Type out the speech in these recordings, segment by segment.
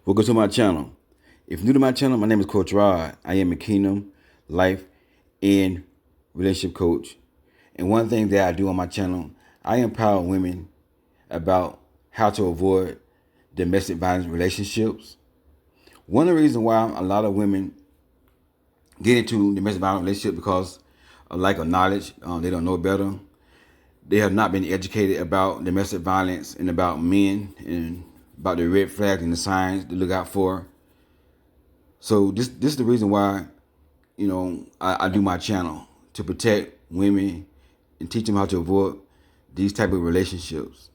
Welcome to my channel. If you're new to my channel, my name is Coach Rod. I am a Kingdom, Life, and Relationship Coach. And one thing that I do on my channel, I empower women about how to avoid domestic violence relationships. One of the reasons why a lot of women get into domestic violence relationships because of lack of knowledge. They don't know better. They have not been educated about domestic violence and about men and about the red flags and the signs to look out for. So this is the reason why, I do my channel, to protect women and teach them how to avoid these type of relationships.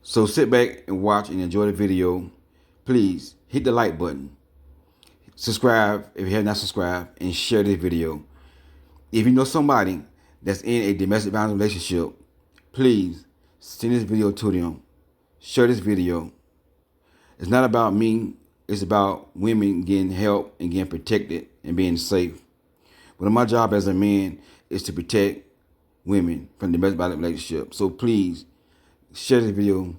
So sit back and watch and enjoy the video. Please hit the like button. Subscribe if you have not subscribed, and share this video. If you know somebody that's in a domestic violence relationship, please send this video to them. Share this video. It's not about me. It's about women getting help and getting protected and being safe. But my job as a man is to protect women from domestic violence relationships. So please share this video,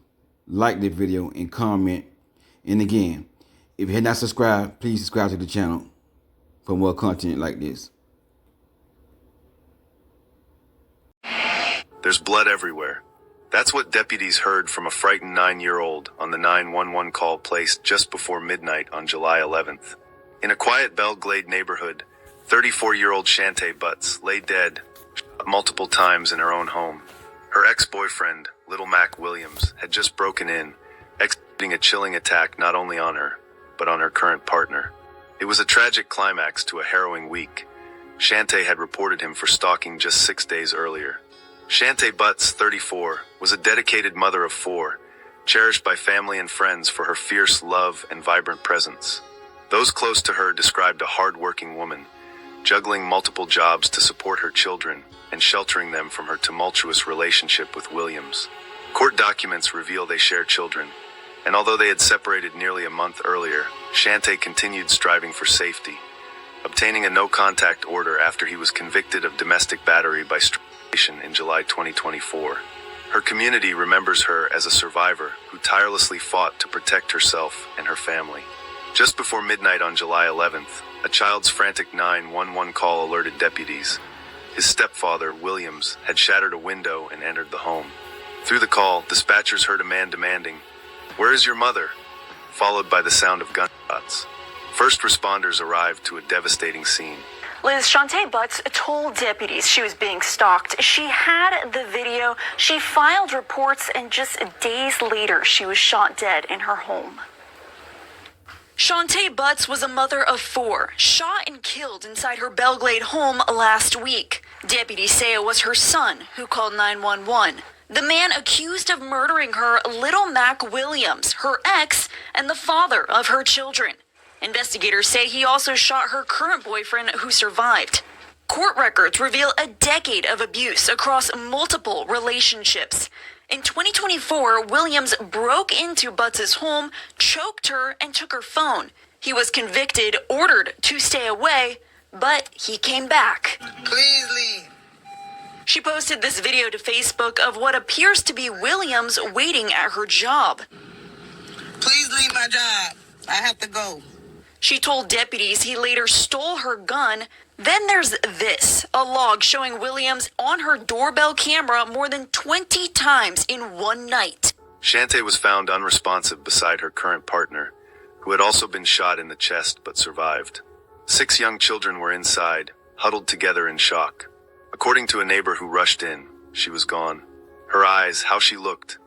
like this video, and comment. And again, if you have not subscribed, please subscribe to the channel for more content like this. There's blood everywhere. That's what deputies heard from a frightened 9-year-old on the 911 call placed just before midnight on July 11th. In a quiet Belle Glade neighborhood, 34-year-old Shantay Butts lay dead, shot multiple times in her own home. Her ex-boyfriend, Little Mac Williams, had just broken in, executing a chilling attack not only on her, but on her current partner. It was a tragic climax to a harrowing week. Shantay had reported him for stalking just 6 days earlier. Shantay Butts, 34, was a dedicated mother of 4, cherished by family and friends for her fierce love and vibrant presence. Those close to her described a hard-working woman, juggling multiple jobs to support her children and sheltering them from her tumultuous relationship with Williams. Court documents reveal they share children, and although they had separated nearly a month earlier, Shantay continued striving for safety, obtaining a no-contact order after he was convicted of domestic battery by in July 2024. Her community remembers her as a survivor who tirelessly fought to protect herself and her family. Just before midnight on July 11th, a child's frantic 911 call alerted deputies. His stepfather, Williams, had shattered a window and entered the home. Through the call, dispatchers heard a man demanding, "Where is your mother?" followed by the sound of gunshots. First responders arrived to a devastating scene. Liz, Shantay Butts told deputies she was being stalked. She had the video, she filed reports, and just days later, she was shot dead in her home. Shantay Butts was a mother of 4, shot and killed inside her Belle Glade home last week. Deputies say it was her son who called 911. The man accused of murdering her, Little Mac Williams, her ex, and the father of her children. Investigators say he also shot her current boyfriend who survived. Court records reveal a decade of abuse across multiple relationships. In 2024, Williams broke into Butts' home, choked her, and took her phone. He was convicted, ordered to stay away, but he came back. Please leave. She posted this video to Facebook of what appears to be Williams waiting at her job. Please leave my job. I have to go. She told deputies he later stole her gun. Then there's this, a log showing Williams on her doorbell camera more than 20 times in one night. Shantay was found unresponsive beside her current partner, who had also been shot in the chest but survived. 6 young children were inside, huddled together in shock. According to a neighbor who rushed in, she was gone. Her eyes, how she looked,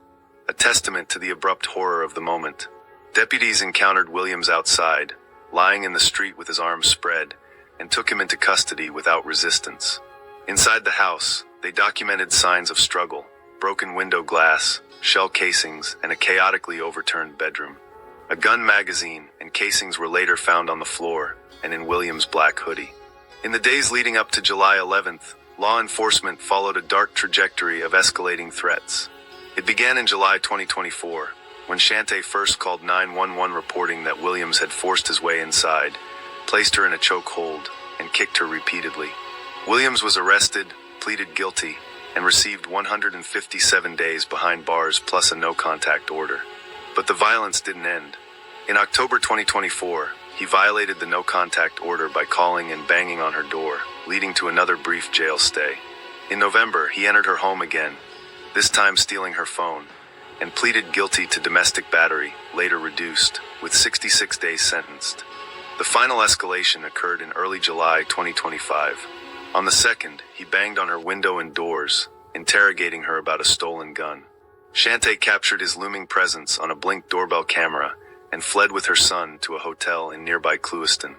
a testament to the abrupt horror of the moment. Deputies encountered Williams outside, lying in the street with his arms spread, and took him into custody without resistance. Inside the house, they documented signs of struggle, broken window glass, shell casings, and a chaotically overturned bedroom. A gun magazine and casings were later found on the floor and in Williams' black hoodie. In the days leading up to July 11th, law enforcement followed a dark trajectory of escalating threats. It began in July 2024, when Shantay first called 911 reporting that Williams had forced his way inside, placed her in a chokehold, and kicked her repeatedly. Williams was arrested, pleaded guilty, and received 157 days behind bars plus a no-contact order. But the violence didn't end. In October 2024, he violated the no-contact order by calling and banging on her door, leading to another brief jail stay. In November, he entered her home again, this time stealing her phone, and pleaded guilty to domestic battery, later reduced, with 66 days sentenced. The final escalation occurred in early July 2025. On the 2nd, he banged on her window and doors, interrogating her about a stolen gun. Shantay captured his looming presence on a Blink doorbell camera and fled with her son to a hotel in nearby Clewiston.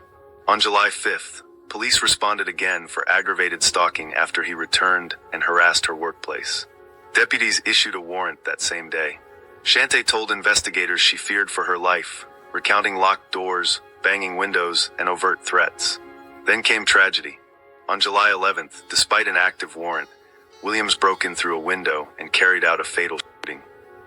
On July 5th, police responded again for aggravated stalking after he returned and harassed her workplace. Deputies issued a warrant that same day. Shantay told investigators she feared for her life, recounting locked doors, banging windows, and overt threats. Then came tragedy. On July 11th, despite an active warrant, Williams broke in through a window and carried out a fatal shooting.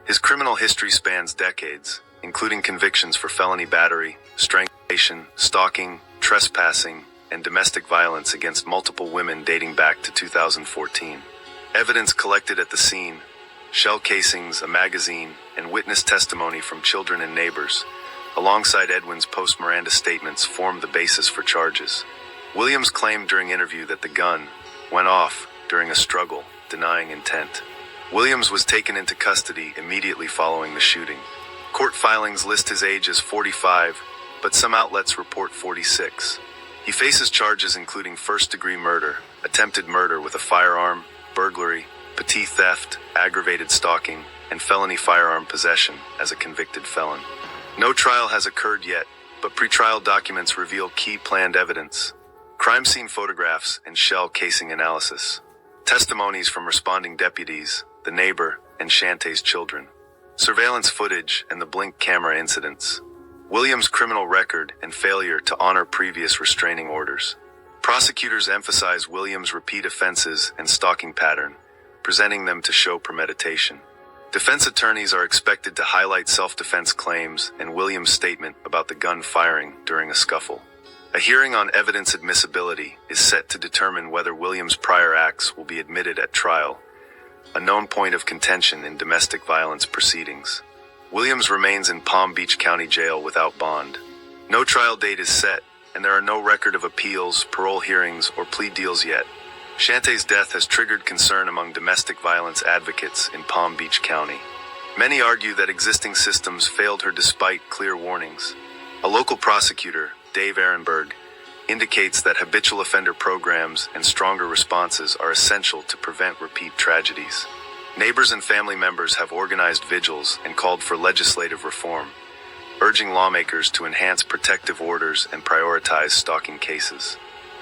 His criminal history spans decades, including convictions for felony battery, strangulation, stalking, trespassing, and domestic violence against multiple women dating back to 2014. Evidence collected at the scene, shell casings, a magazine, and witness testimony from children and neighbors, alongside Edwin's post-Miranda statements, formed the basis for charges. Williams claimed during interview that the gun went off during a struggle, denying intent. Williams was taken into custody immediately following the shooting. Court filings list his age as 45, but some outlets report 46. He faces charges including first-degree murder, attempted murder with a firearm, burglary, petty theft, aggravated stalking, and felony firearm possession as a convicted felon. No trial has occurred yet, but pretrial documents reveal key planned evidence: crime scene photographs and shell casing analysis, testimonies from responding deputies, the neighbor, and Shantay's children, surveillance footage and the Blink camera incidents, Williams' criminal record and failure to honor previous restraining orders. Prosecutors emphasize Williams' repeat offenses and stalking pattern, presenting them to show premeditation. Defense attorneys are expected to highlight self-defense claims and Williams' statement about the gun firing during a scuffle. A hearing on evidence admissibility is set to determine whether Williams' prior acts will be admitted at trial, a known point of contention in domestic violence proceedings. Williams remains in Palm Beach County Jail without bond. No trial date is set, and there are no record of appeals, parole hearings, or plea deals yet. Shantay's death has triggered concern among domestic violence advocates in Palm Beach County. Many argue that existing systems failed her despite clear warnings. A local prosecutor, Dave Ehrenberg, indicates that habitual offender programs and stronger responses are essential to prevent repeat tragedies. Neighbors and family members have organized vigils and called for legislative reform, urging lawmakers to enhance protective orders and prioritize stalking cases.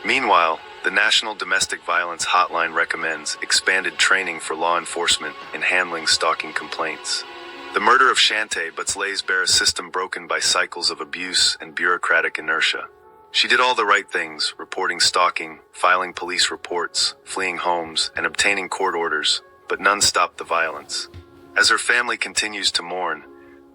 Meanwhile, the National Domestic Violence Hotline recommends expanded training for law enforcement in handling stalking complaints. The murder of Shantay lays bare a system broken by cycles of abuse and bureaucratic inertia. She did all the right things, reporting stalking, filing police reports, fleeing homes, and obtaining court orders, but none stopped the violence. As her family continues to mourn,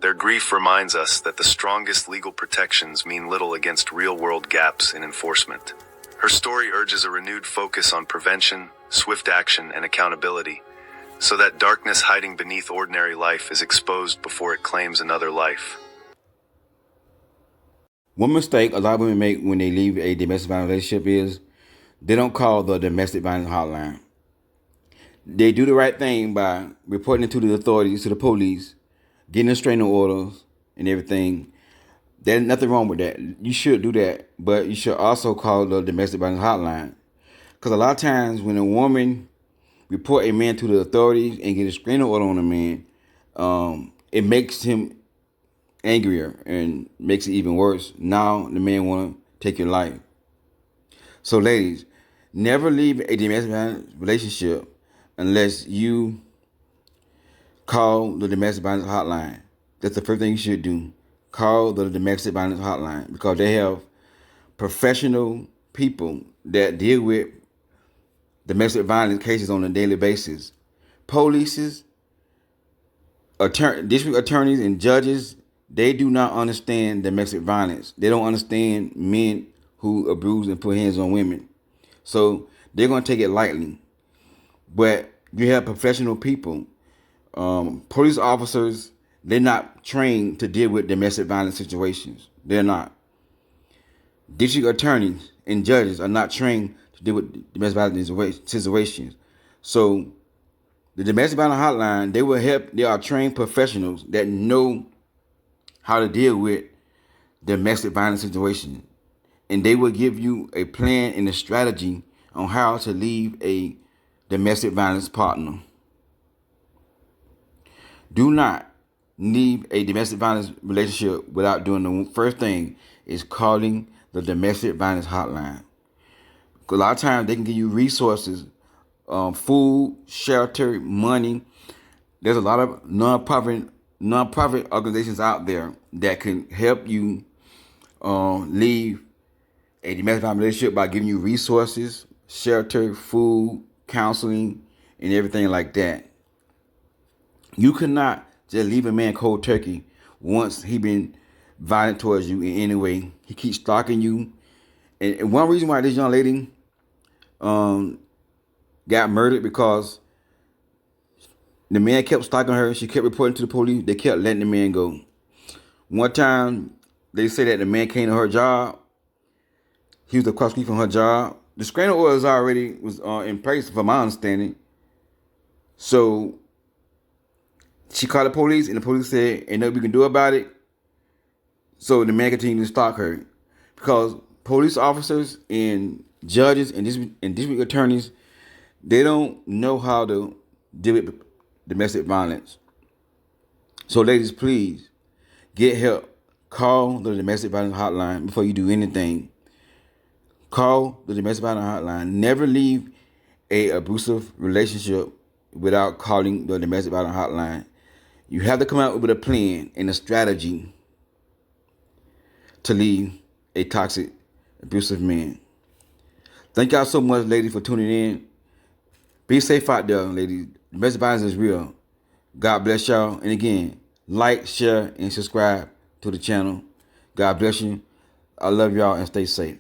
their grief reminds us that the strongest legal protections mean little against real-world gaps in enforcement. Her story urges a renewed focus on prevention, swift action, and accountability, so that darkness hiding beneath ordinary life is exposed before it claims another life. One mistake a lot of women make when they leave a domestic violence relationship is they don't call the domestic violence hotline. They do the right thing by reporting it to the authorities, to the police, getting restraining orders and everything. There's nothing wrong with that. You should do that, but you should also call the domestic violence hotline. Because a lot of times when a woman report a man to the authorities and get a restraining order on a man, it makes him angrier and makes it even worse. Now the man want to take your life. So ladies, never leave a domestic violence relationship unless you call the domestic violence hotline. That's the first thing you should do. Call the domestic violence hotline because they have professional people that deal with domestic violence cases on a daily basis. Police, district attorneys, and judges, they do not understand domestic violence. They don't understand men who abuse and put hands on women. So they're going to take it lightly. But you have professional people, police officers They're not trained to deal with domestic violence situations. They're not. District attorneys and judges are not trained to deal with domestic violence situations. So the domestic violence hotline, they will help. They are trained professionals that know how to deal with domestic violence situations. And they will give you a plan and a strategy on how to leave a domestic violence partner. Do not leave a domestic violence relationship without doing the first thing is calling the domestic violence hotline. A lot of times they can give you resources, food, shelter, money. There's a lot of nonprofit organizations out there that can help you leave a domestic violence relationship by giving you resources, shelter, food, counseling, and everything like that. You cannot just leave a man cold turkey once he been violent towards you in any way. He keeps stalking you. And one reason why this young lady got murdered because the man kept stalking her. She kept reporting to the police. They kept letting the man go. One time, they say that the man came to her job. He was across the street from her job. The restraining orders already was in place, from my understanding. So she called the police, and the police said, "Ain't nothing we can do about it." So the man continued to stalk her because police officers and judges and district attorneys, they don't know how to deal with domestic violence. So ladies, please get help. Call the domestic violence hotline before you do anything. Call the domestic violence hotline. Never leave a abusive relationship without calling the domestic violence hotline. You have to come out with a plan and a strategy to leave a toxic, abusive man. Thank y'all so much, ladies, for tuning in. Be safe out there, ladies. Domestic violence is real. God bless y'all. And again, like, share, and subscribe to the channel. God bless you. I love y'all and stay safe.